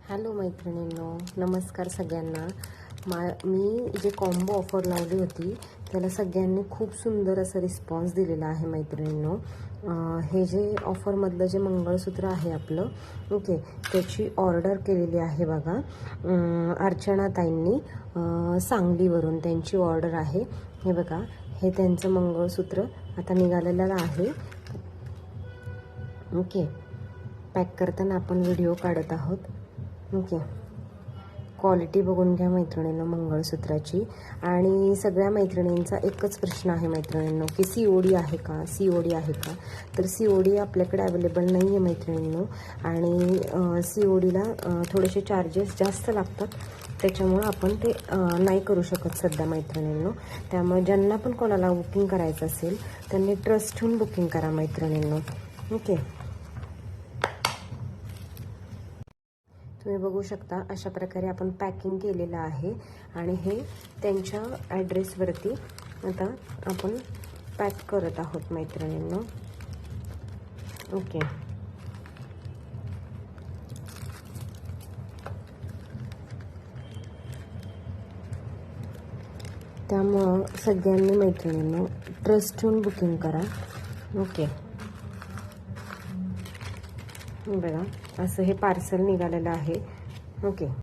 Hello मैत्रिणींनो, नमस्कार सगळ्यांना. मी जे कॉम्बो ऑफर लावली होती त्याला सगळ्यांनी खूप सुंदर असा रिस्पॉन्स दिलेला आहे मैत्रिणींनो. हे जे ऑफरमधलं जे मंगळसूत्र आहे आपलं, ओके, त्याची ऑर्डर केलेली आहे बघा अर्चना ताईंनी, सांगलीवरून त्यांची ऑर्डर आहे. हे बघा, हे त्यांचं मंगळसूत्र आता निघालेलं आहे. ओके, पॅक करताना आपण व्हिडिओ काढत आहोत. ओके, क्वालिटी बघून घ्या मैत्रिणींनो मंगळसूत्राची. आणि सगळ्या मैत्रिणींचा एकच प्रश्न आहे मैत्रिणींनो की COD आहे का, COD आहे का. तर COD आपल्याकडे अवेलेबल नाही आहे मैत्रिणींनो. आणि CODला थोडेसे चार्जेस जास्त लागतात, त्याच्यामुळं आपण ते नाही करू शकत सध्या मैत्रिणींनो. त्यामुळे ज्यांना पण कोणाला बुकिंग करायचं असेल त्यांनी ट्रस्ट ठेवून बुकिंग करा मैत्रिणींनो. ओके, तुम्ही बघू शकता अशा प्रकारे आपण पॅकिंग केलेलं आहे. आणि हे त्यांच्या ॲड्रेसवरती आता आपण पॅक करत आहोत मैत्रिणींनो. ओके, त्यामुळं सगळ्यांनी मैत्रिणींनो ट्रस्ट ठेवून बुकिंग करा. ओके, बघा असं हे पार्सल निघालेलं आहे. ओके.